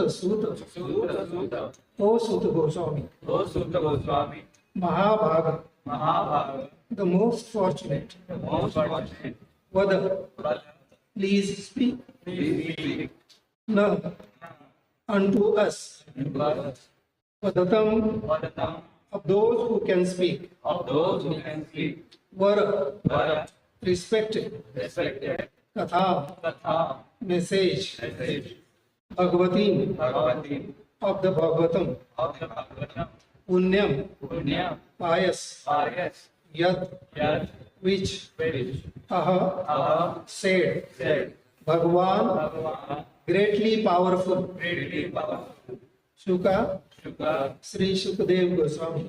Suta, O Suta Goswami, Mahabhaga, the most fortunate, Vada, please speak. Na, unto us, Vadatam, of those who can speak, Vara, respected, Katha, message, Bhagavatim, of the Bhagavatam, Punyam, pious, Yad, which, Aha, said, Bhagavan, greatly powerful, Shuka, Sri Shukadev Goswami.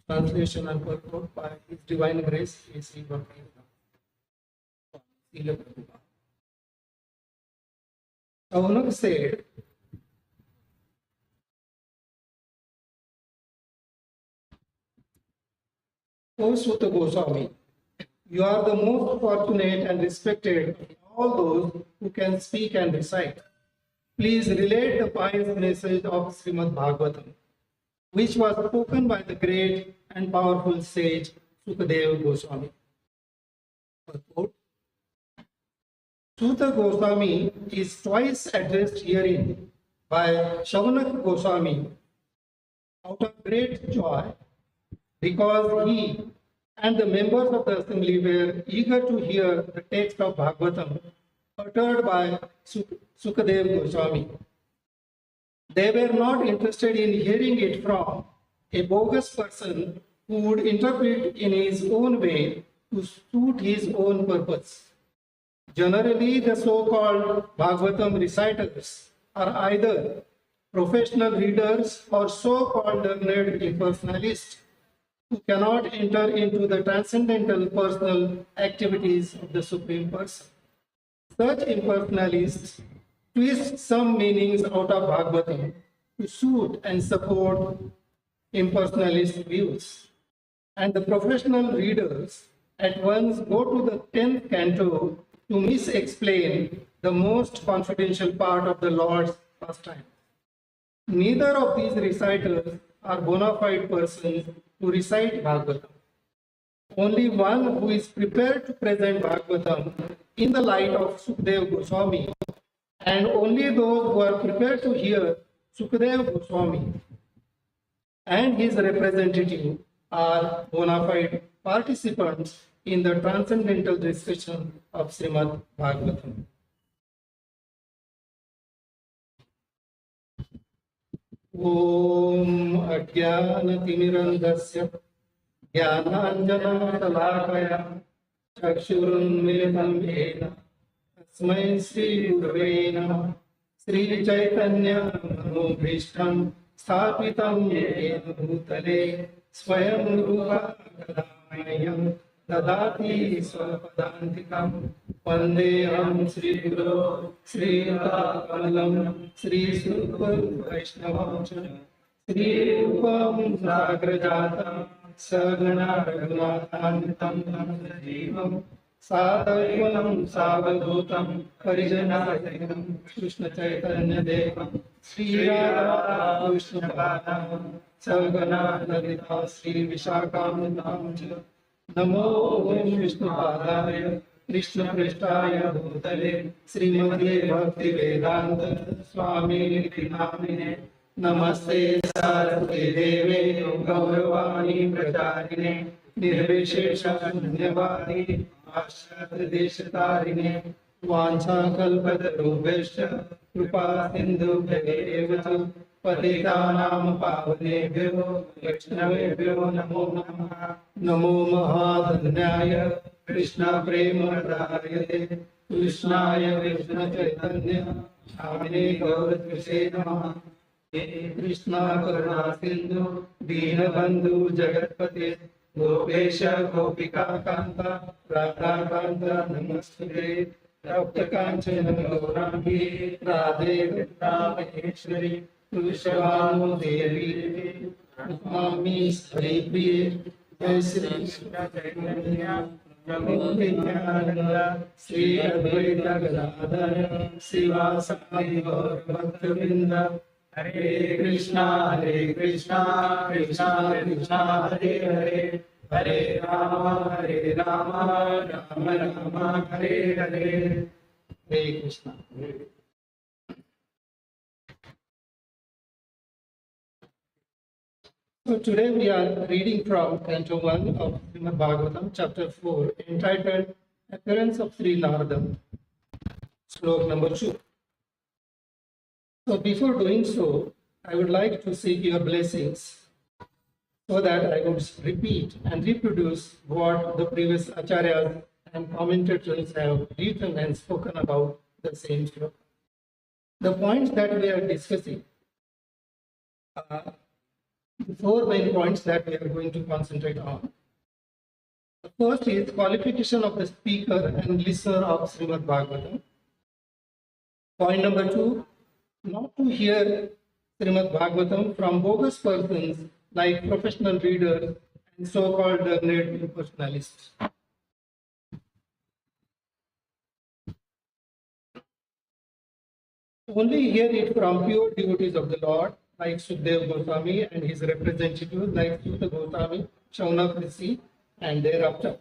Translation and purport by His Divine Grace, Sri Bhakti. Shaunak said, O Suta Goswami, you are the most fortunate and respected of all those who can speak and recite. Please relate the pious message of Srimad Bhagavatam, which was spoken by the great and powerful sage Sukadeva Goswami. Purport. Suta Goswami is twice addressed herein by Shaunak Goswami out of great joy, because he and the members of the assembly were eager to hear the text of Bhagavatam uttered by Sukadeva Goswami. They were not interested in hearing it from a bogus person who would interpret in his own way to suit his own purpose. Generally, the so-called Bhagavatam reciters are either professional readers or so-called learned impersonalists who cannot enter into the transcendental personal activities of the Supreme Person. Such impersonalists twist some meanings out of Bhagavatam to suit and support impersonalist views. And the professional readers at once go to the 10th canto to misexplain the most confidential part of the Lord's pastime. Neither of these reciters are bona fide persons who recite Bhagavatam. Only one who is prepared to present Bhagavatam in the light of Sukadeva Goswami, and only those who are prepared to hear Sukadeva Goswami and his representative are bona fide participants in the transcendental discussion of Srimad Bhagavatam. Om Ajnanatirandasya Jnananjana Chakshurunmilitam Yena Tasmai Sri Gurave Namah. Sri Chaitanya Manobhishtam Sthapitam Yena Bhutale Swayam Rupa Kadamayam Dadati Swapadantikam Vandeham Sri Guru Sri Kamalam Sri Supa Vaishnavam Sri Rupam Sagrajata Sagana Raghunathanvitam Jivam Sadaivam Savadhutam Parijanayatam Krishna Chaitanya Devam Sri Radha Krishna Padam Sagana Lalita Sri Vishakam Namo Vishnu Padaya Krishna Prestaya Bhutale Srimati Bhakti Vedanta Swami Namine Namaste Saraswati Deve Gauravani Pracharine Nirvishesha Shunnyavadi Ashat Deshatarine Vancha Kalpatarubhesha Krupa Sindhu Bhagavatu Patitanam Pavanebhyo Vaishnavebhyo Namo Namaha Namo Mahadanyaya Krishna Prema Radhayate Krishnaya Krishna Chaitanya Shamine Gauratrise Namaha Krishna Karuna Sindhu Deenabandhu Jagatpate Gopesha Gopika Kanta Radha Kanta Namaste Rapta Kanchana Gaurangi Radhe Rameshwari Vishwanu Devi Nami Sri Priye Jai Sri Krishna Chaitanya Prabhu Nityananda, Sri Advaita Gadadhara, Srivasadi Gaur Bhaktivinoda. Hare Krishna, Krishna Krishna, Hare Hare, Hare Rama, Rama Rama, Hare Hare. Hare Krishna. So today we are reading from Canto 1 of Srimad Bhagavatam, chapter 4, entitled Appearance of Sri Narada, slok number 2. So before doing so, I would like to seek your blessings so that I would repeat and reproduce what the previous acharyas and commentators have written and spoken about the same sloka. The points that we are discussing, the four main points that we are going to concentrate on. The first is qualification of the speaker and listener of Srimad Bhagavatam. Point number 2, not to hear Srimad Bhagavatam from bogus persons like professional readers and so-called learned impersonalists. Only hear it from pure devotees of the Lord, like Sukdev Goswami and his representatives like Suta Goswami, Shaunak Rishi, and thereafter.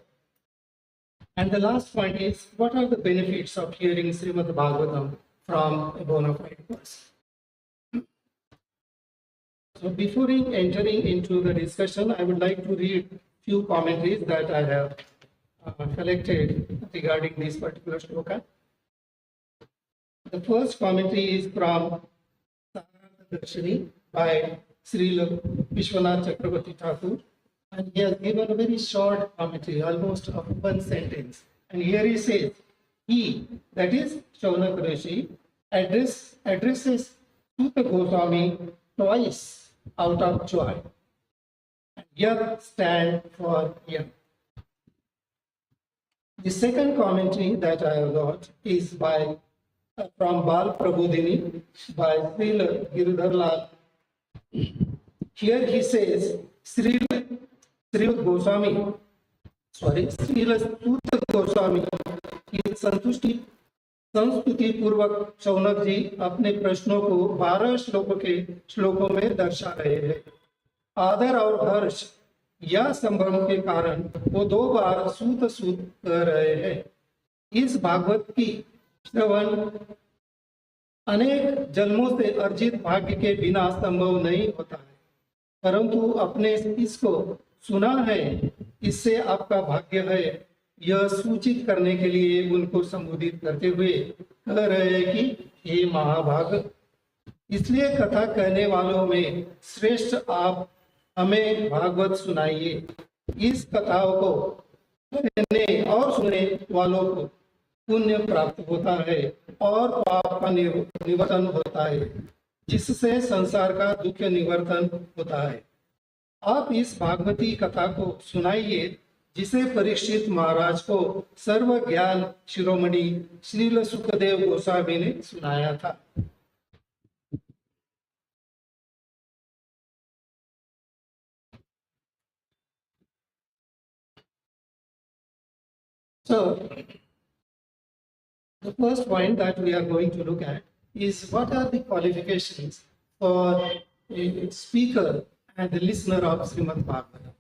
And the last point is, what are the benefits of hearing Srimad Bhagavatam from a bona fide person? So before entering into the discussion, I would like to read few commentaries that I have collected regarding this particular shloka. The first commentary is from Darshini by Srila Vishwanath Chakravarti Thakur, and he has given a very short commentary, almost of one sentence. And here he says, he, that is Shaunak Rishi, addresses Suta Goswami twice out of joy. And Yat stand for Yat. The second commentary that I have got is from Bal Prabodhini by Srila Giridhar Lal. Here he says, Srila Suta Goswami की संस्तुति पूर्वक शौनक जी अपने प्रश्नों को 12 श्लोकों में दर्शा रहे हैं। आदर और हर्ष या संभ्रम के कारण वो 2 बार सूत कह रहे हैं। इस भागवत की श्रवण अनेक जन्मों से अर्जित भाग्य के बिना संभव नहीं होता है, परंतु अपने इसको सुना है, इससे आपका भाग्य है, यह सूचित करने के लिए उनको संबोधित करते हुए कह रहे हैं कि हे महाभाग, इसलिए कथा कहने वालों में श्रेष्ठ आप हमें भागवत सुनाइए। इस कथाओं को कहने और सुनने वालों को पुण्य प्राप्त होता है और पाप का निवर्तन होता है, जिससे संसार का दुख निवर्तन होता है। आप इस भागवती कथा को सुनाइए, जिसे परीक्षित महाराज को सर्व ज्ञान शिरोमणि श्रील सुखदेव गोस्वामी ने सुनाया था। So, the first point that we are going to look at is what are the qualifications for a speaker and the listener of Srimad Bhagavatam.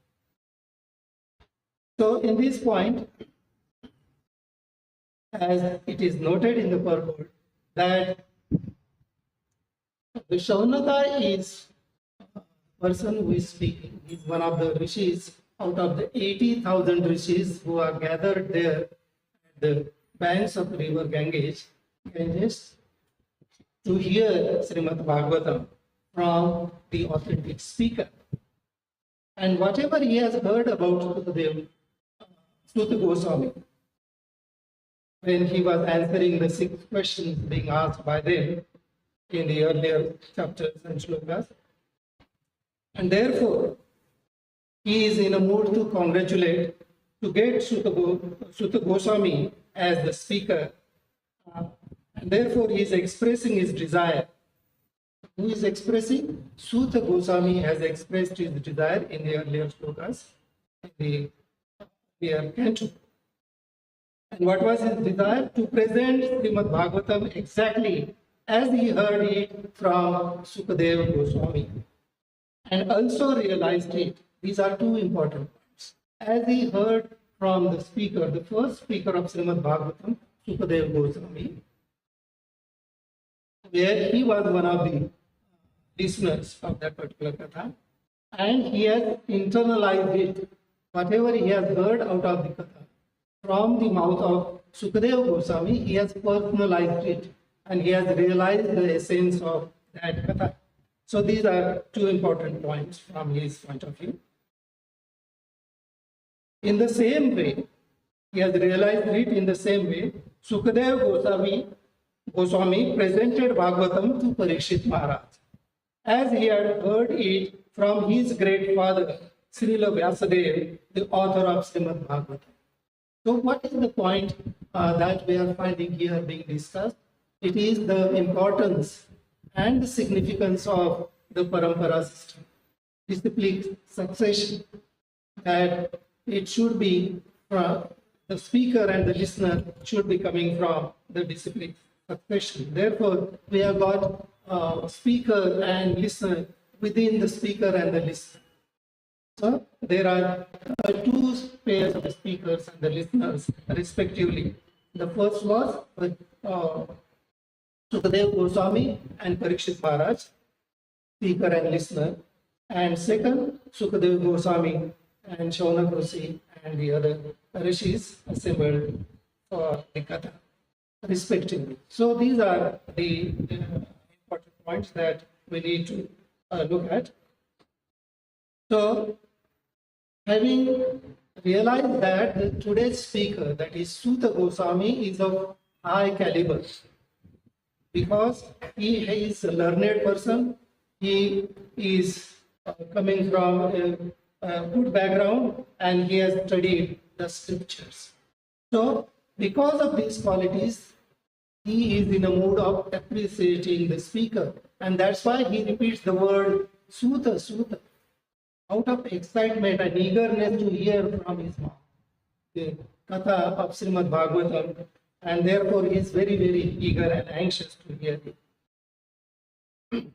So in this point, as it is noted in the purport, that the Shaunaka is a person who is speaking. He is one of the rishis out of the 80,000 rishis who are gathered there at the banks of the river Ganges to hear Srimad Bhagavatam from the authentic speaker. And whatever he has heard about Suta Goswami, when he was answering the 6 questions being asked by them in the earlier chapters and shlokas, and therefore he is in a mood to congratulate, to get Suta Goswami as the speaker, and therefore he is expressing his desire. Who is expressing? Suta Goswami has expressed his desire in the earlier shlokas, in the canto. And what was his desire? To present Srimad Bhagavatam exactly as he heard it from Sukadeva Goswami and also realized it. These are two important points. As he heard from the speaker, the first speaker of Srimad Bhagavatam, Sukadeva Goswami, where he was one of the listeners of that particular katha, and he has internalized it, whatever he has heard out of the katha, from the mouth of Sukadeva Goswami, he has personalized it and he has realized the essence of that katha. So these are two important points from his point of view. In the same way, he has realized it in the same way, Sukadeva Goswami presented Bhagavatam to Parikshit Maharaj, as he had heard it from his great father, Srila Vyasadeva, the author of Srimad Bhagavatam. So what is the point that we are finding here being discussed? It is the importance and the significance of the parampara system, disciplic succession, that it should be the speaker and the listener should be coming from the disciplic succession. Therefore, we have got speaker and listener within the speaker and the listener. So there are two pairs of the speakers and the listeners respectively. The first was Sukadeva Goswami and Parikshit Maharaj, speaker and listener. And second, Sukadeva Goswami and Shaunak Rishi and the other rishis assembled for the katha respectively. So these are the important points that we need to look at. So having realized that today's speaker, that is Suta Goswami, is of high caliber because he is a learned person, he is coming from a good background and he has studied the scriptures. So because of these qualities, he is in a mood of appreciating the speaker, and that's why he repeats the word Suta, Suta, out of excitement and eagerness to hear from his mouth the katha of Srimad Bhagavatam, and therefore he is very, very eager and anxious to hear it.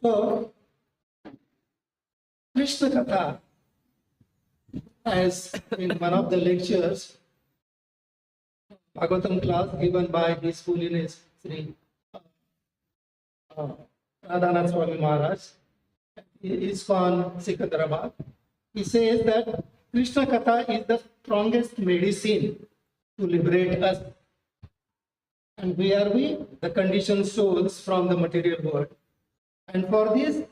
So, Krishna Katha, as in one of the lectures, Bhagavatam class given by His Holiness Sri Radhanath Swami Maharaj, ISKCON Sikandarabad, he says that Krishna Katha is the strongest medicine to liberate us. And we are the conditioned souls from the material world. And for this,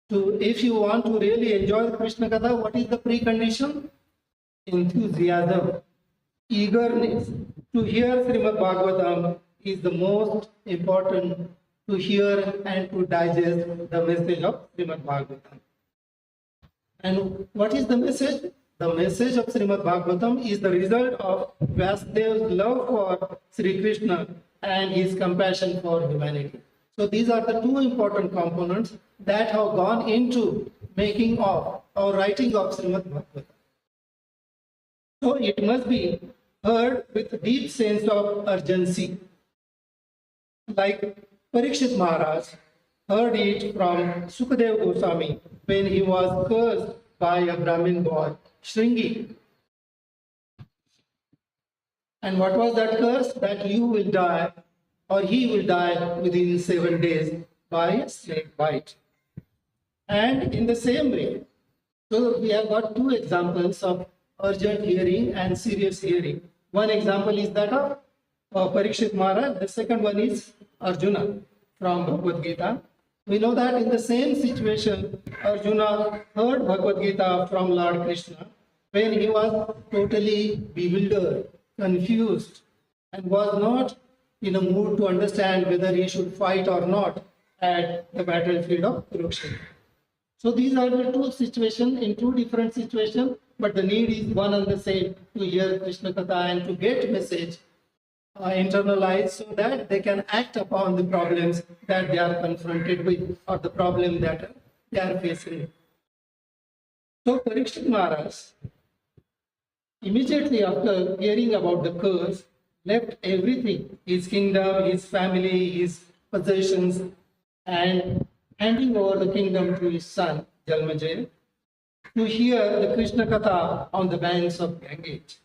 if you want to really enjoy Krishna Katha, what is the precondition? Enthusiasm, eagerness to hear Srimad Bhagavatam is the most important, to hear and to digest the message of Srimad Bhagavatam. And what is the message? The message of Srimad Bhagavatam is the result of Vyasadev's love for Sri Krishna and his compassion for humanity. So these are the two important components that have gone into making of or writing of Srimad Bhagavatam. So it must be heard with a deep sense of urgency. Like Parikshit Maharaj heard it from Sukadeva Goswami when he was cursed by a Brahmin boy, Shringi. And what was that curse? That you will die, or he will die within 7 days by a snake bite. And in the same way, so we have got two examples of urgent hearing and serious hearing. One example is that of Parikshit Maharaj. The second one is Arjuna from Bhagavad Gita. We know that in the same situation, Arjuna heard Bhagavad Gita from Lord Krishna when he was totally bewildered, confused, and was not in a mood to understand whether he should fight or not at the battlefield of Kurukshetra. So these are the two situations, in two different situations, but the need is one and the same, to hear Krishna Katha and to get message internalized so that they can act upon the problems that they are confronted with or the problem that they are facing. So Parikshit Maharaj immediately after hearing about the curse, left everything, his kingdom, his family, his possessions, and handing over the kingdom to his son, Jalmajaya, to hear the Krishna Katha on the banks of Ganges.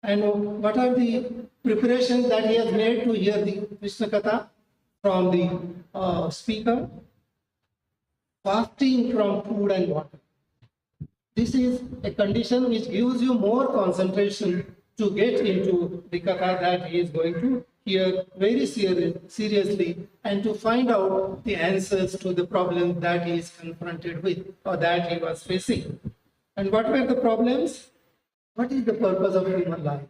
And what are the preparations that he has made to hear the Krishna Katha from the speaker? Fasting from food and water. This is a condition which gives you more concentration to get into the katha that he is going to hear very seriously and to find out the answers to the problems that he is confronted with or that he was facing. And what were the problems? What is the purpose of human life?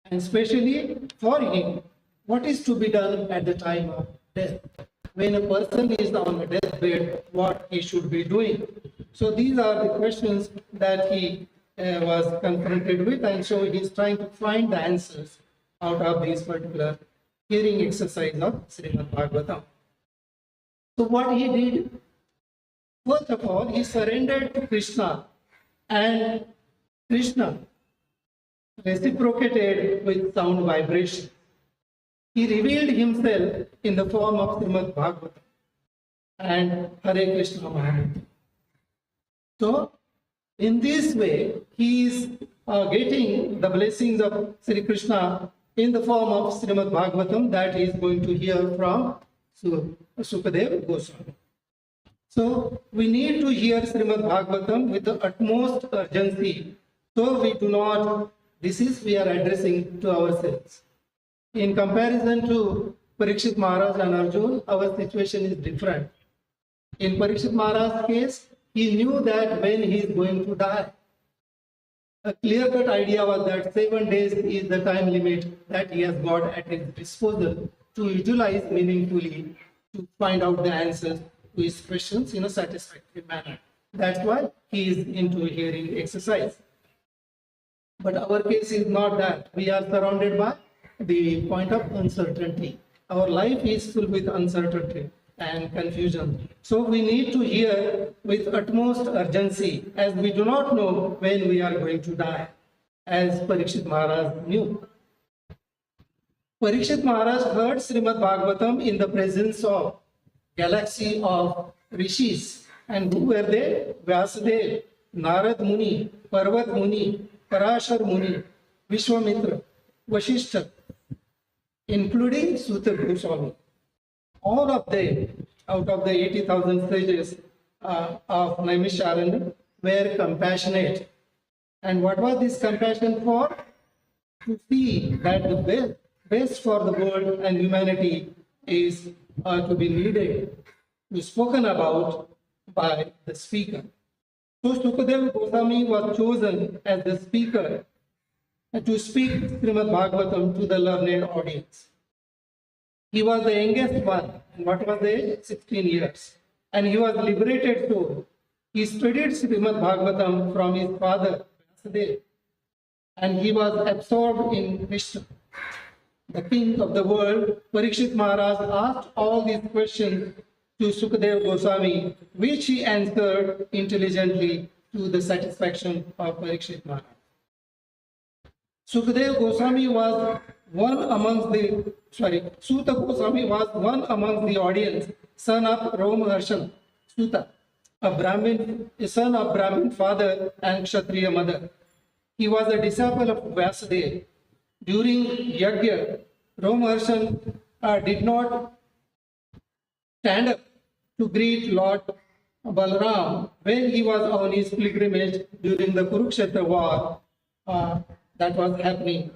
And especially for him, what is to be done at the time of death? When a person is on a deathbed, what he should be doing? So these are the questions that he was confronted with, and so he is trying to find the answers out of this particular hearing exercise of Srimad Bhagavatam. So what he did, first of all, he surrendered to Krishna, and Krishna reciprocated with sound vibration. He revealed himself in the form of Srimad Bhagavatam and Hare Krishna Mahamantra. So, in this way, he is getting the blessings of Sri Krishna in the form of Srimad Bhagavatam that he is going to hear from Sukadeva Goswami. So, we need to hear Srimad Bhagavatam with the utmost urgency. So, we do not, we are addressing to ourselves. In comparison to Parikshit Maharaj and Arjun, our situation is different. In Parikshit Maharaj's case, he knew that when he is going to die. A clear-cut idea was that 7 days is the time limit that he has got at his disposal to utilize meaningfully to find out the answers to his questions in a satisfactory manner. That's why he is into hearing exercise. But our case is not that. We are surrounded by the point of uncertainty. Our life is filled with uncertainty and confusion. So we need to hear with utmost urgency, as we do not know when we are going to die, as Parikshit Maharaj knew. Parikshit Maharaj heard Srimad Bhagavatam in the presence of galaxy of rishis. And who were they? Vyasadeva, Narad Muni, Parvat Muni, Parashar Muni, Vishwamitra, Vashishta, including Suta Goswami. All of them, out of the 80,000 sages of Naimisharanya, were compassionate. And what was this compassion for? To see that the best for the world and humanity is to be needed, to be spoken about by the speaker. So Sukadeva Goswami was chosen as the speaker to speak Srimad Bhagavatam to the learned audience. He was the youngest one, and what was the age? 16 years. And he was liberated soul. He studied Srimad Bhagavatam from his father, Vyasadeva, and he was absorbed in Krishna. The king of the world, Parikshit Maharaj, asked all these questions to Sukadeva Goswami, which he answered intelligently to the satisfaction of Parikshit Maharaj. Sukadeva Goswami was Suta Goswami was one amongst the audience, son of Romaharshan, Suta, a son of Brahmin father and Kshatriya mother. He was a disciple of Vyasadeva. During Yajna, Romaharshan did not stand up to greet Lord Balaram when he was on his pilgrimage during the Kurukshetra war that was happening.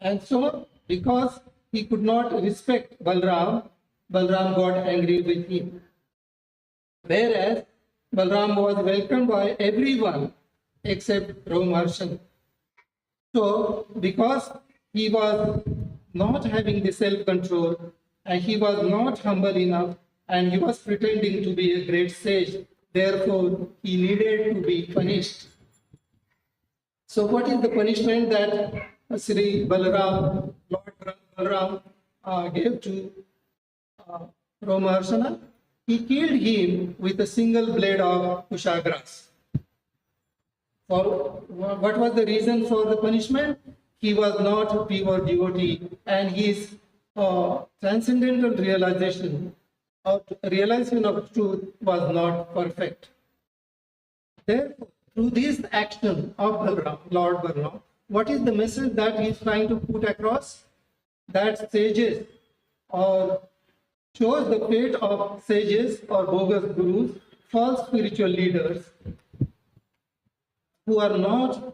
And so, because he could not respect Balaram, Balaram got angry with him. Whereas Balaram was welcomed by everyone except Romaharshan. So, because he was not having the self-control and he was not humble enough and he was pretending to be a great sage, therefore he needed to be punished. So what is the punishment that Sri Balaram, Lord Balaram gave to Romaharsana? He killed him with a single blade of kusha grass. For what was the reason for the punishment? He was not a pure devotee, and his transcendental realization or realization of truth was not perfect. Therefore, through this action of Lord Balaram, what is the message that he is trying to put across? That sages or shows the fate of sages or bogus gurus, false spiritual leaders who are not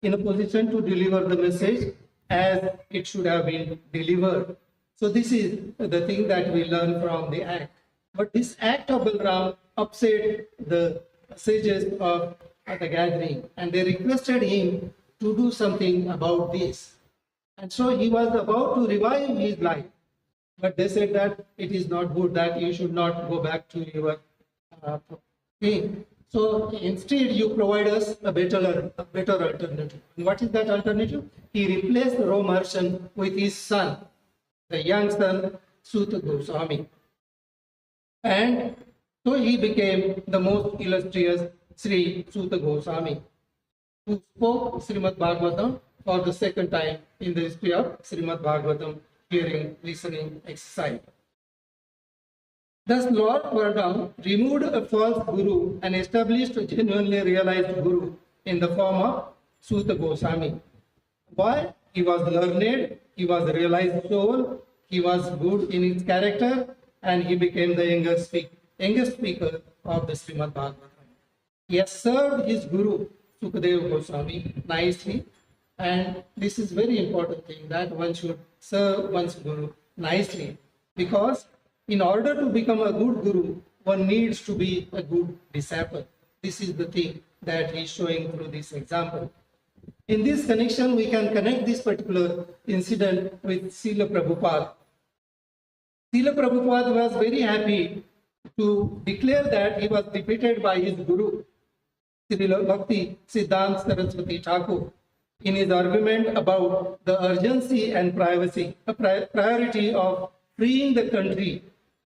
in a position to deliver the message as it should have been delivered. So this is the thing that we learn from the act. But this act of Balram upset the sages of the gathering, and they requested him to do something about this. And so he was about to revive his life. But they said that it is not good, that you should not go back to your thing. So instead, you provide us a better alternative. And what is that alternative? He replaced the Romerson with his son, the young son, Suta Goswami. And so he became the most illustrious Sri Suta Goswami, who spoke Srimad Bhagavatam for the second time in the history of Srimad Bhagavatam, hearing, listening, exercise. Thus, Lord Balaram removed a false guru and established a genuinely realized guru in the form of Suta Goswami. Why? He was learned, he was a realized soul, he was good in his character, and he became the youngest speaker of the Srimad Bhagavatam. He has served his guru, Sukadeva Goswami, nicely, and this is very important thing, that one should serve one's guru nicely, because in order to become a good guru, one needs to be a good disciple. This is the thing that he is showing through this example. In this connection, we can connect this particular incident with Srila Prabhupada. Srila Prabhupada was very happy to declare that he was defeated by his guru, Srila Bhakti Siddhanta Saraswati Thakur, in his argument about the urgency and priority of freeing the country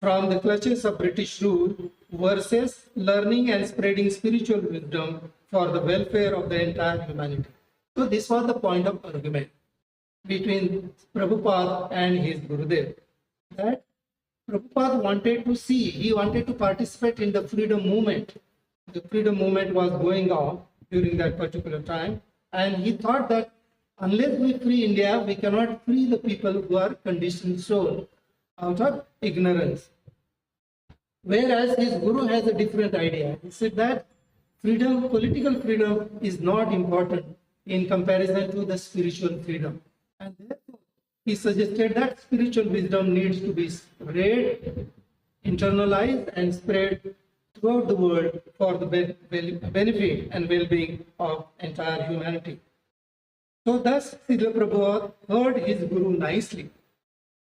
from the clutches of British rule versus learning and spreading spiritual wisdom for the welfare of the entire humanity. So this was the point of argument between Prabhupada and his Gurudev, that Prabhupada wanted to see, he wanted to participate in the freedom movement. The freedom movement was going on during that particular time, and he thought that unless we free India, we cannot free the people who are conditioned soul out of ignorance. Whereas his guru has a different idea. He said that freedom, political freedom, is not important in comparison to the spiritual freedom. And therefore, he suggested that spiritual wisdom needs to be read, internalized, and spread throughout the world for the benefit and well-being of entire humanity. So thus, Srila Prabhupada heard his guru nicely.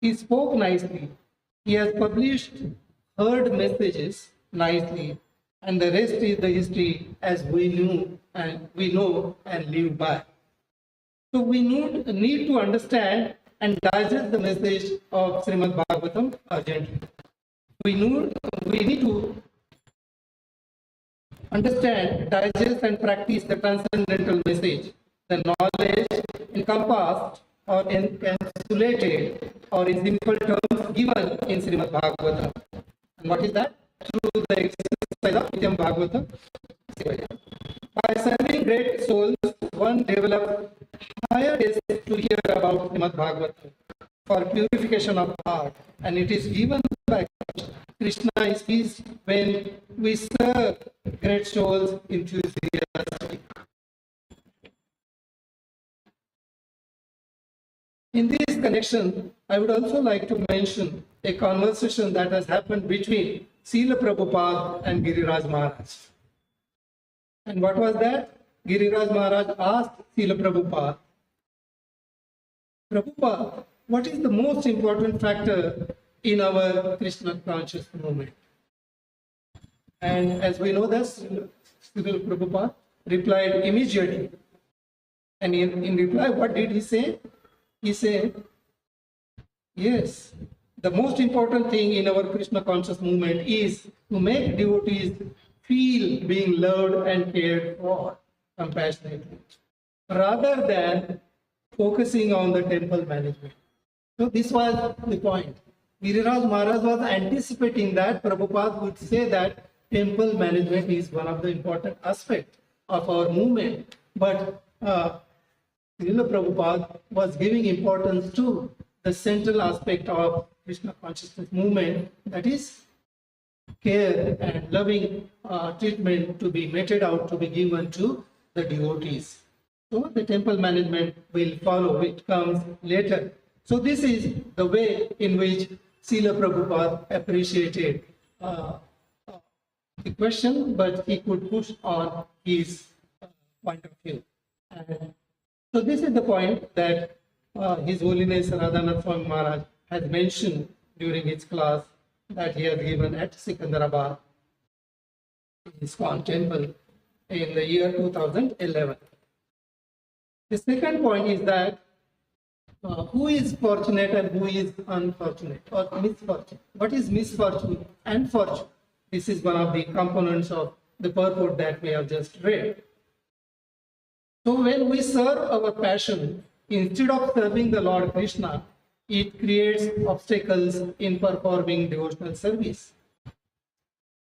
He spoke nicely. He has published, heard messages nicely, and the rest is the history as we know and live by. So we need to understand and digest the message of Srimad Bhagavatam urgently. We need to understand, digest, and practice the transcendental message, the knowledge encompassed or encapsulated or in simple terms given in Srimad Bhagavatam. And what is that? Through the exercise of Nityam Bhagavatam. By serving great souls, one develops higher taste to hear about Srimad Bhagavatam for purification of heart, and it is given by Krishna. Krishna is peace when we serve great souls enthusiastically. In this connection, I would also like to mention a conversation that has happened between Srila Prabhupada and Giriraj Maharaj. And what was that? Giriraj Maharaj asked Srila Prabhupada, Prabhupada, what is the most important factor in our Krishna conscious movement? And as we know that, Srila Prabhupada replied immediately. And in reply, what did he say? He said, yes, the most important thing in our Krishna conscious movement is to make devotees feel being loved and cared for. compassionately, rather than focusing on the temple management. So this was the point. Giriraj Maharaj was anticipating that Prabhupada would say that temple management is one of the important aspects of our movement. But Srila Prabhupada was giving importance to the central aspect of Krishna consciousness movement, that is care and loving treatment to be meted out, to be given to the devotees. So the temple management will follow, it comes later. So this is the way in which Srila Prabhupada appreciated the question, but he could push on his point of view. And so this is the point that His Holiness Radhanath Swami Maharaj has mentioned during his class that he has given at Sikandarabad ISKCON temple in the year 2011. The second point is that who is fortunate and who is unfortunate or misfortunate. What is misfortune and fortune? This is one of the components of the purport that we have just read. So when we serve our passion, instead of serving the Lord Krishna, it creates obstacles in performing devotional service.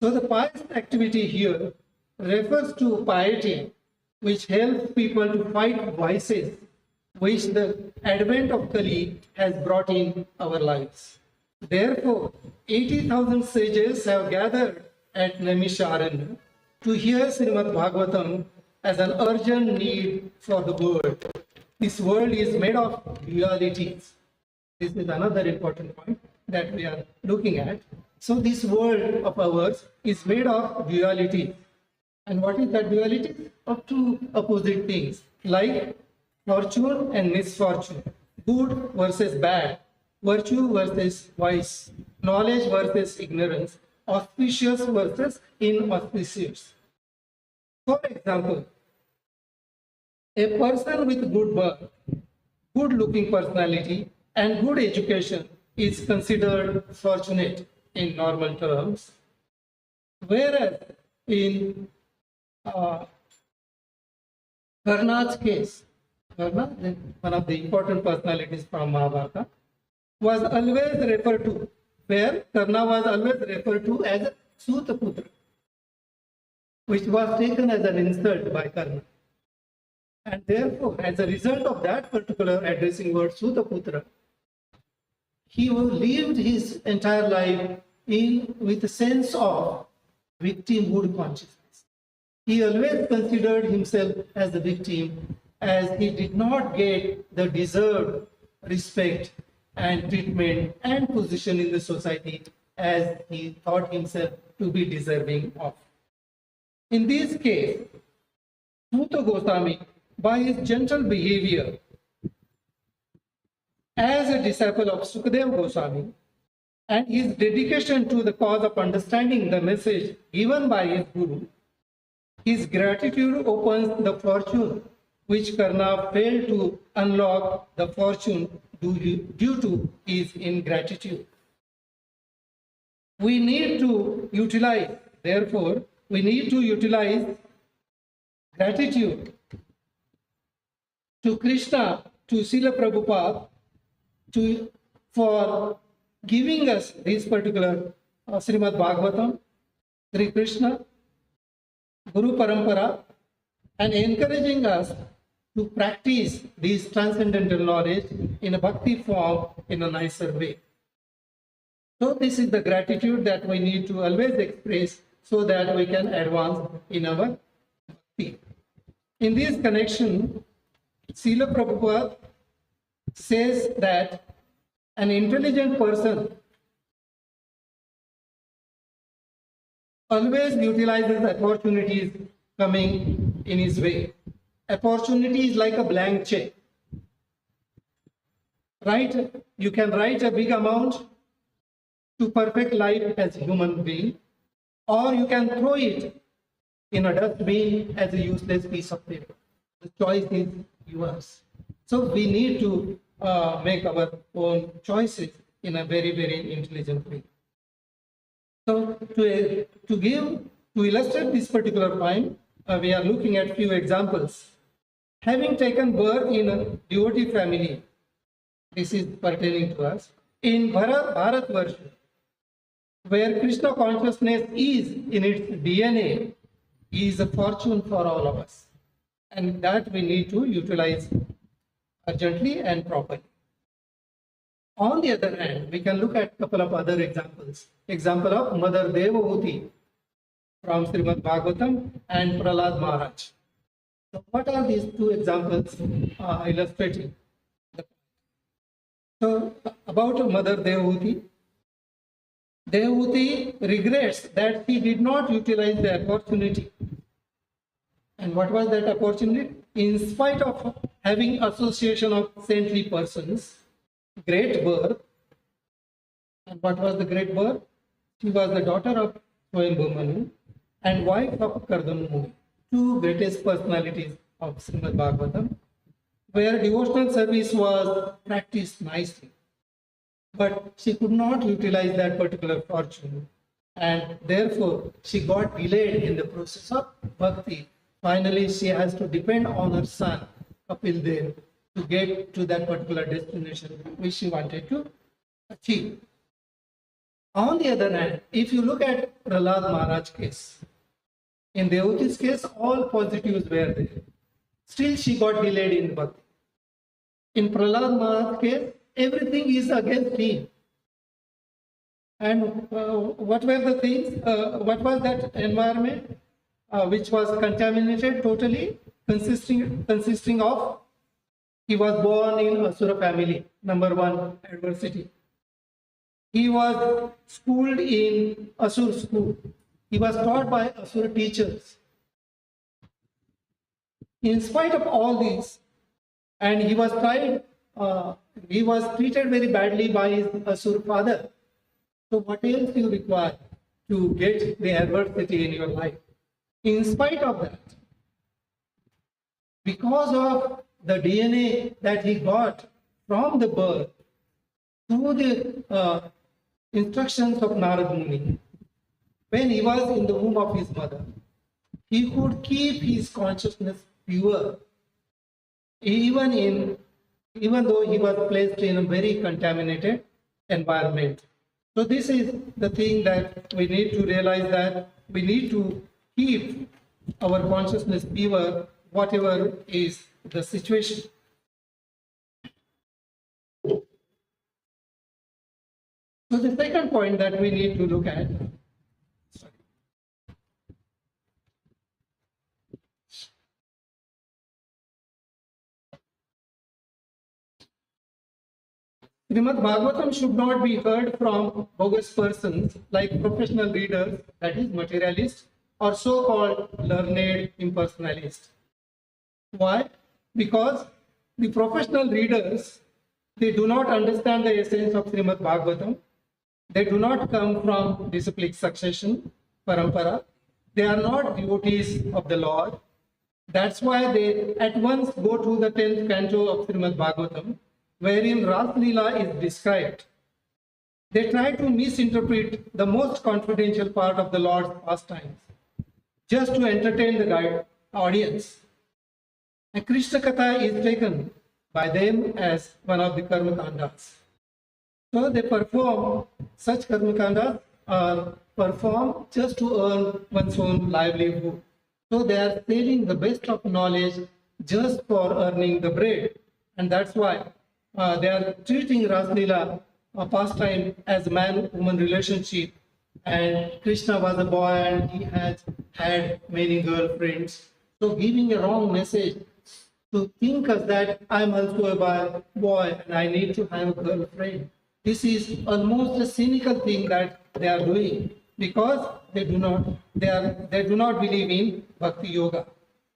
So the pious activity here refers to piety, which helps people to fight vices, which the advent of Kali has brought in our lives. Therefore, 80,000 sages have gathered at Naimisharanya to hear Srimad Bhagavatam as an urgent need for the world. This world is made of dualities. This is another important point that we are looking at. So this world of ours is made of duality. And what is that duality? Of two opposite things, like fortune and misfortune, good versus bad, virtue versus vice, knowledge versus ignorance, auspicious versus inauspicious. For example, a person with good birth, good looking personality, and good education is considered fortunate in normal terms, whereas in Karna's case, Karna, one of the important personalities from Mahabharata, was always referred to, where Karna was always referred to as Sutaputra, which was taken as an insult by Karna. And therefore, as a result of that particular addressing word Sutaputra, he lived his entire life with a sense of victimhood consciousness. He always considered himself as a victim, as he did not get the deserved respect and treatment and position in the society as he thought himself to be deserving of. In this case, Suta Goswami, by his gentle behavior as a disciple of Sukadeva Goswami and his dedication to the cause of understanding the message given by his Guru, his gratitude opens the fortune which Karna failed to unlock the fortune due to his ingratitude. We need to utilize, therefore, we need to utilize gratitude to Krishna, to Srila Prabhupada, for giving us this particular Srimad Bhagavatam, Sri Krishna, Guru Parampara, and encouraging us to practice this transcendental knowledge in a bhakti form in a nicer way. So this is the gratitude that we need to always express so that we can advance in our bhakti. In this connection, Srila Prabhupada says that an intelligent person always utilizes opportunities coming in his way. Opportunity is like a blank check. Right? You can write a big amount to perfect life as a human being, or you can throw it in a dustbin as a useless piece of paper. The choice is yours. So we need to make our own choices in a very, very intelligent way. So to illustrate this particular point, we are looking at few examples. Having taken birth in a devotee family, this is pertaining to us, in Bharatvarsha, where Krishna consciousness is in its DNA, is a fortune for all of us. And that we need to utilize urgently and properly. On the other hand, we can look at a couple of other examples. Example of Mother Devahuti from Srimad Bhagavatam and Prahlad Maharaj. So what are these two examples illustrating? So about Mother Devahuti, Devahuti regrets that he did not utilize the opportunity. And what was that opportunity? In spite of having association of saintly persons, great birth. And what was the great birth? She was the daughter of Swayambhu and wife of Kardama Muni, two greatest personalities of Srimad Bhagavatam, where devotional service was practiced nicely. But she could not utilize that particular fortune, and therefore she got delayed in the process of bhakti. Finally, she has to depend on her son, Kapil Dev, to get to that particular destination which she wanted to achieve. On the other hand, if you look at Prahlad Maharaj case, in Devuti's case, all positives were there. Still, she got delayed in bhakti. In Prahlad Maharaj's case, everything is against him. And what were the things? What was that environment which was contaminated totally, consisting of, he was born in Asura family, number one adversity. He was schooled in Asura school. He was taught by Asura teachers. In spite of all this, and he was treated very badly by his Asura father. So what else do you require to get the adversity in your life? In spite of that, because of the DNA that he got from the birth through the instructions of Narad Muni, when he was in the womb of his mother, he could keep his consciousness pure, even though he was placed in a very contaminated environment. So this is the thing that we need to realize, that we need to keep our consciousness pure, whatever is the situation. So the second point that we need to look at, Srimad Bhagavatam should not be heard from bogus persons like professional readers, that is materialists, or so-called learned impersonalists. Why? Because the professional readers, they do not understand the essence of Srimad Bhagavatam. They do not come from disciplic succession, parampara. They are not devotees of the Lord. That's why they at once go to the 10th canto of Srimad Bhagavatam, wherein Ras Leela is described. They try to misinterpret the most confidential part of the Lord's pastimes, just to entertain the audience. And Krishna Katha is taken by them as one of the karma kandas. So they perform such karma kandas, perform just to earn one's own livelihood. So they are selling the best of knowledge just for earning the bread. And that's why they are treating Ras Leela pastime as man-woman relationship. And Krishna was a boy and he has had many girlfriends. So giving a wrong message to think of that I'm also a boy and I need to have a girlfriend. This is almost a cynical thing that they are doing, because they do not believe in Bhakti Yoga.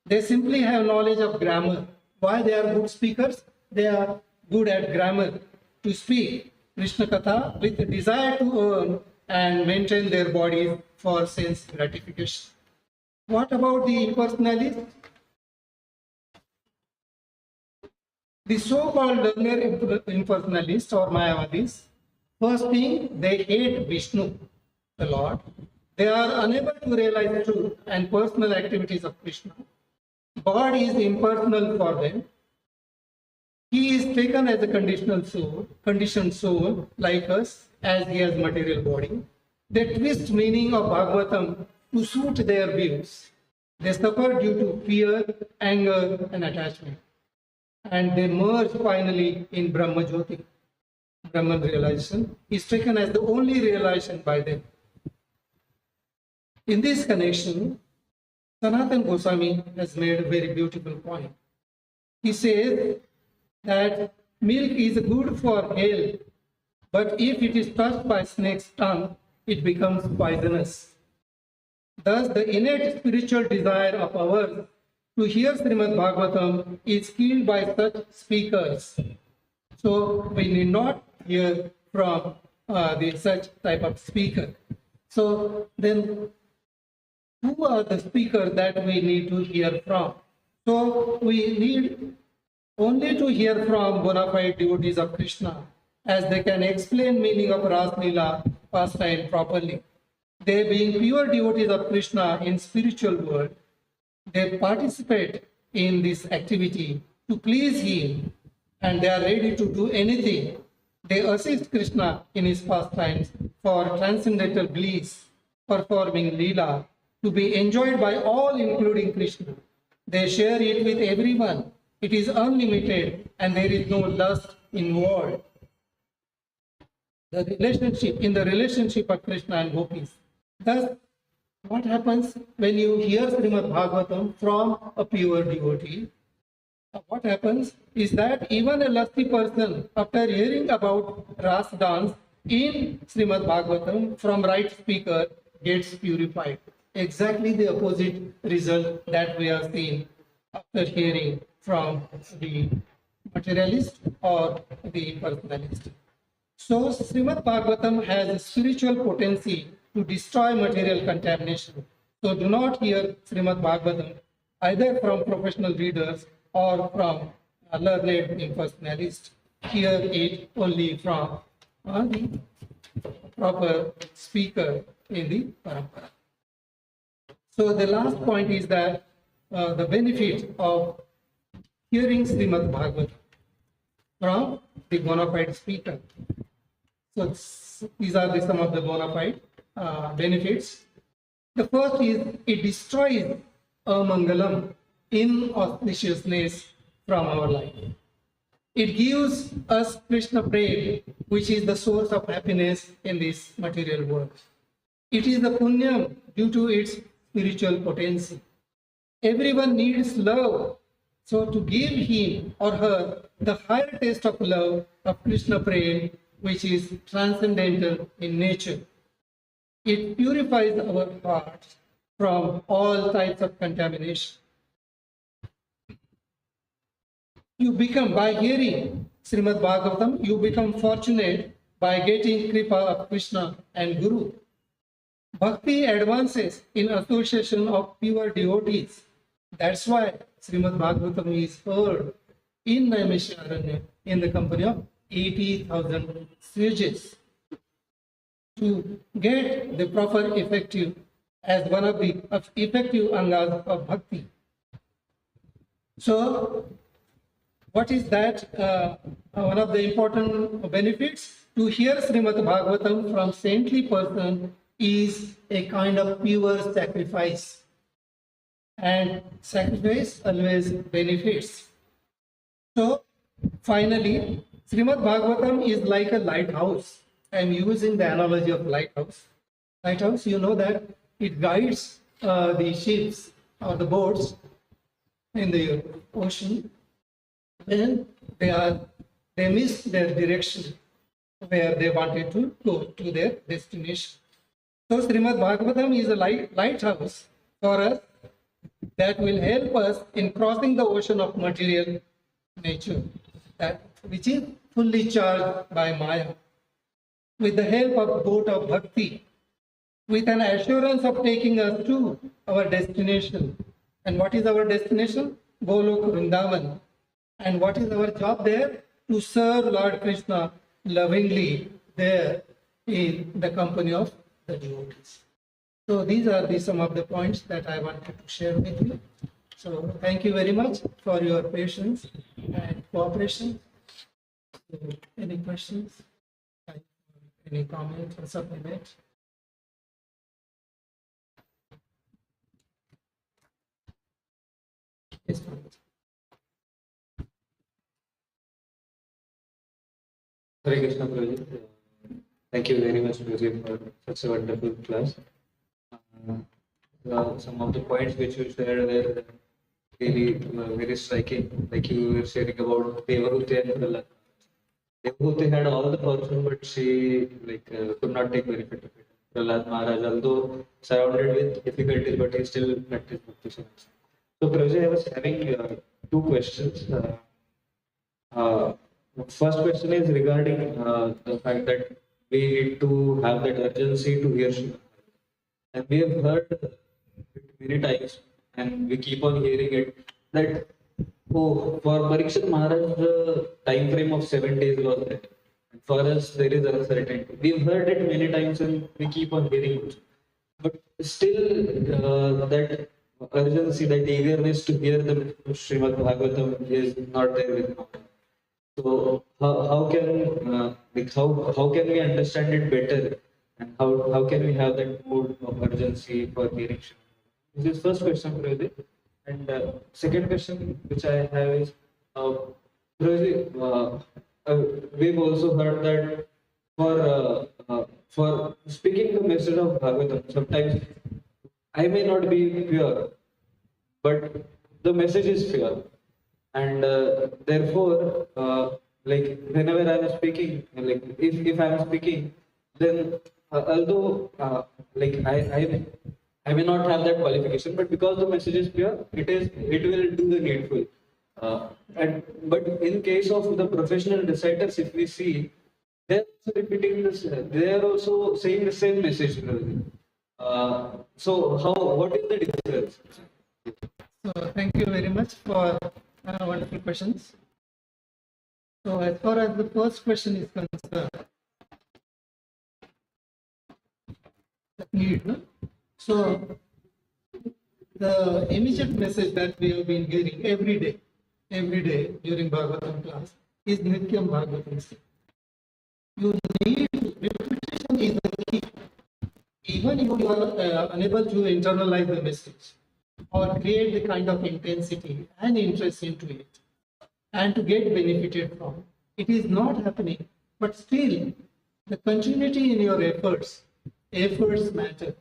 They simply have knowledge of grammar. Why they are good speakers? They are good at grammar to speak Krishna Katha with the desire to earn and maintain their bodies for sense gratification. What about the impersonalists? The so-called learned impersonalists or Mayavadis, first thing, they hate Vishnu, the Lord. They are unable to realize truth and personal activities of Krishna. God is impersonal for them. He is taken as a conditioned soul like us, as he has material body. They twist meaning of Bhagavatam to suit their views. They suffer due to fear, anger, and attachment. And they merge finally in Brahma Jyoti. Brahman realization is taken as the only realization by them. In this connection, Sanatana Goswami has made a very beautiful point. He says that milk is good for health, but if it is touched by snake's tongue, it becomes poisonous. Thus, the innate spiritual desire of ours to hear Srimad Bhagavatam is killed by such speakers. So, we need not hear from such type of speaker. So, then who are the speakers that we need to hear from? So, we need only to hear from bona fide devotees of Krishna, as they can explain meaning of Ras Leela pastime properly. They being pure devotees of Krishna in spiritual world, they participate in this activity to please him, and they are ready to do anything. They assist Krishna in his pastimes for transcendental bliss, performing Leela to be enjoyed by all, including Krishna. They share it with everyone. It is unlimited and there is no lust involved. In the relationship of Krishna and gopis. Thus, what happens when you hear Srimad Bhagavatam from a pure devotee? What happens is that even a lusty person, after hearing about Ras dance in Srimad Bhagavatam from right speaker, gets purified. Exactly the opposite result that we are seeing after hearing from the materialist or the personalist. So, Srimad Bhagavatam has a spiritual potency to destroy material contamination. So, do not hear Srimad Bhagavatam either from professional readers or from a learned impersonalist. Hear it only from the proper speaker in the parampara. So, the last point is that the benefit of hearing Srimad Bhagavatam from the bona fide speaker. So these are some of the bona fide benefits. The first is it destroys amangalam, inauspiciousness from our life. It gives us Krishna prema, which is the source of happiness in this material world. It is the punyam due to its spiritual potency. Everyone needs love. So to give him or her the higher taste of love of Krishna prema, which is transcendental in nature, it purifies our hearts from all types of contamination. You become, by hearing Srimad Bhagavatam, you become fortunate by getting Kripa of Krishna and Guru. Bhakti advances in association of pure devotees. That's why Srimad Bhagavatam is heard in Naimisharanya in the company of 80,000 sages. To get the proper effective as one of the effective angas of bhakti. So, what is that? One of the important benefits to hear Srimad Bhagavatam from saintly person is a kind of pure sacrifice. And sacrifice always benefits. So, finally, Srimad Bhagavatam is like a lighthouse. I am using the analogy of lighthouse. Lighthouse, you know that it guides the ships or the boats in the ocean when they miss their direction where they wanted to go to their destination. So Srimad Bhagavatam is a lighthouse for us that will help us in crossing the ocean of material nature, which is fully charged by Maya. With the help of boat of bhakti, with an assurance of taking us to our destination. And what is our destination? Golok Vrindavan. And what is our job there? To serve Lord Krishna lovingly there in the company of the devotees. So these are some of the points that I wanted to share with you. So thank you very much for your patience and cooperation. So, any questions? Any comments or supplement? Yes, Prabhuji. Hare Krishna, Prabhuji. Thank you very much, Prabhuji, for such a wonderful class. Some of the points which you shared were really very striking. Like you were sharing about Devahuti and Prahlad. Devahuti had all the fortune, but she could not take benefit of it. Prahlad Maharaj, although surrounded with difficulties, but he still practiced Bhakti Samaj. So, Prabhuji, I was having two questions. First question is regarding the fact that we need to have that urgency to hear Shiva. And we have heard it many times, and we keep on hearing it that oh, for Parikshit Maharaj, the time frame of 7 days was there. And for us, there is uncertainty. We've heard it many times, and we keep on hearing it. But still, that urgency, that eagerness to hear the Srimad Bhagavatam is not there with us. So how can how can we understand it better, and how can we have that mood of urgency for hearing Shiva? This is first question, Prabhuji. And second question which I have is, Prabhuji, we've also heard that for speaking the message of Bhagavatam, sometimes I may not be pure, but the message is pure. And therefore, whenever I am speaking, if I am speaking, then although I may not have that qualification, but because the message is pure, it will do the needful. But in case of the professional reciters, if we see, they are also repeating this. They are also saying the same message. So what is the difference? So thank you very much for wonderful questions. So as far as the first question is concerned, the need, no? So the immediate message that we have been hearing every day during Bhagavatam class is Nityam Bhagavatam. You need repetition is the key. Even if you are unable to internalize the message or create the kind of intensity and interest into it, and to get benefited from. It is not happening, but still the continuity in your efforts matter.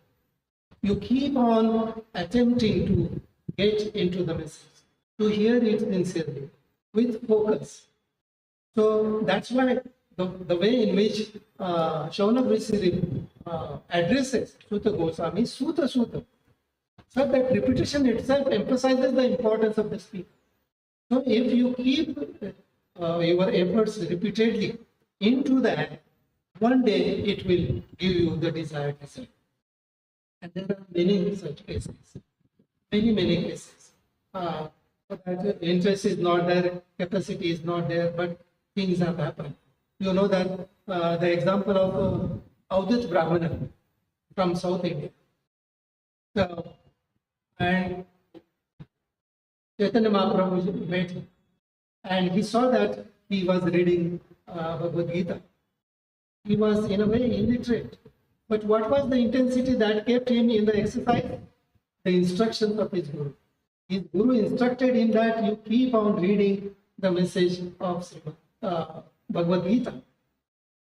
You keep on attempting to get into the message, to hear it sincerely, with focus. So that's why the way in which Shaunak Rishi addresses Sutta Goswami, Sutta. So that repetition itself emphasizes the importance of the speaker. So if you keep your efforts repeatedly into that, one day it will give you the desired result. And there are many such cases, many cases. That interest is not there, capacity is not there, but things have happened. You know that the example of Audit Brahmana from South India. So, and Chaitanya Mahaprabhu met him, and he saw that he was reading Bhagavad Gita. He was in a way illiterate, but what was the intensity that kept him in the exercise? The instructions of his Guru. His Guru instructed him that you keep on reading the message of Bhagavad Gita.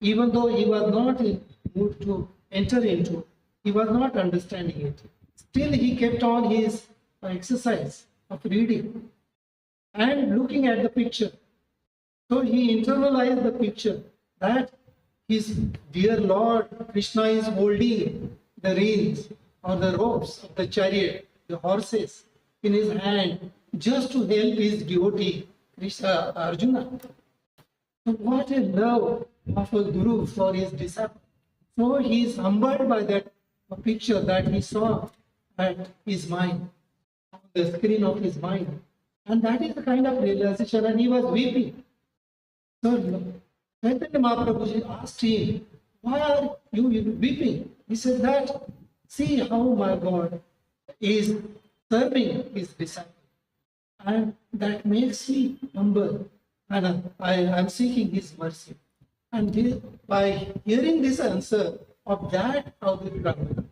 Even though he was not in mood to enter into, he was not understanding it. Still, he kept on his exercise of reading and looking at the picture. So he internalized the picture that his dear Lord Krishna is holding the reins or the ropes of the chariot, the horses, in his hand just to help his devotee Krishna, Arjuna. So what a love of a Guru for his disciple. So he is humbled by that picture that he saw at his mind, on the screen of his mind. And that is the kind of realization, and he was weeping. So Chaitanya Mahaprabhu asked him, why are you weeping? He said that see how my God is serving his disciple. And that makes me humble. And I am seeking his mercy. And by hearing this answer of that of the Brahmana,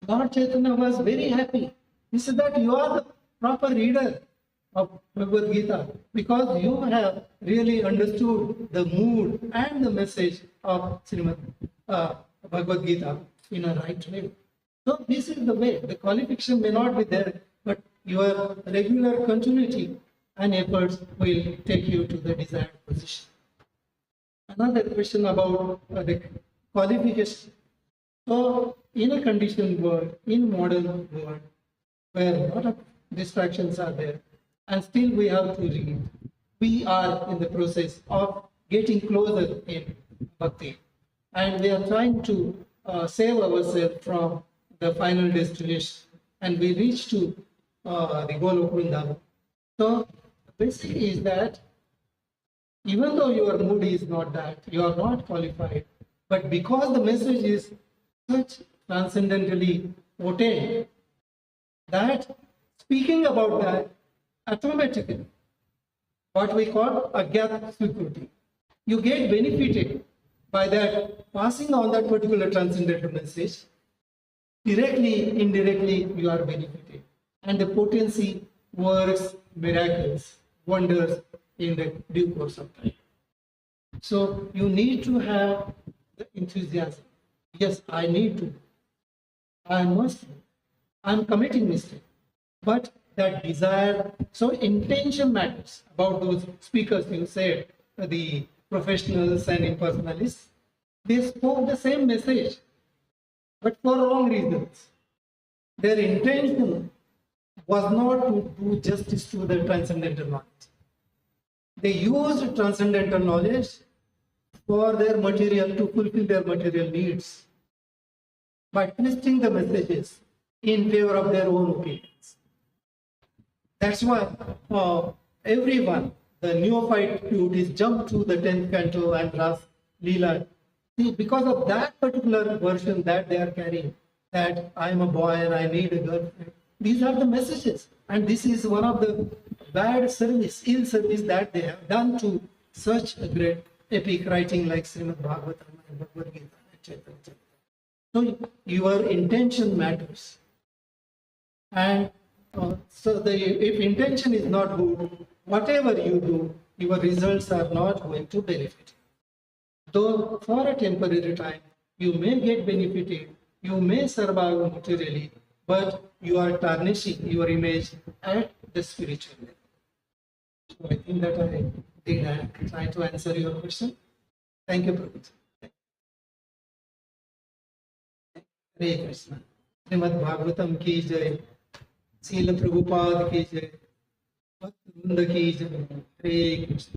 Lord Chaitanya was very happy. He said that you are the proper reader of Bhagavad Gita because you have really understood the mood and the message of Srimad Bhagavad Gita in a right way. So this is the way. The qualification may not be there, but your regular continuity and efforts will take you to the desired position. Another question about the qualification. So, in a conditioned world, in modern world, where a lot of distractions are there, and still we have to read, we are in the process of getting closer in bhakti, and we are trying to save ourselves from the final destination, and we reach to the goal of Vrindavan. So, basic is that even though your mood is not that, you are not qualified, but because the message is such transcendentally potent that speaking about that automatically, what we call agyat swikriti, you get benefited by that passing on that particular transcendental message. Directly, indirectly, you are benefited. And the potency works miracles, wonders in the due course of time. So you need to have the enthusiasm. Yes, I need to. I must. I'm committing mistake. But that desire, so intention matters about those speakers you said, the professionals and impersonalists. They spoke the same message, but for wrong reasons. Their intention was not to do justice to the transcendental knowledge. They used transcendental knowledge for their material, to fulfill their material needs by twisting the messages in favor of their own opinions. That's why everyone, the neophyte devotees, jump to the 10th canto and Ras Leela. See, because of that particular version that they are carrying, that I am a boy and I need a girlfriend. These are the messages. And this is one of the bad service, ill service that they have done to such a great epic writing like Srimad Bhagavatam and Bhagavad Gita, etc. So your intention matters. And if intention is not good, whatever you do, your results are not going to benefit. Though for a temporary time, you may get benefited, you may survive materially, but you are tarnishing your image at the spiritual level. So I think that I did try to answer your question. Thank you, Prabhuji. Hare Krishna. Srimad Bhagavatam ki jai. Srila Prabhupada ki jai. Bhakta Vrinda ki jai. Hare Krishna.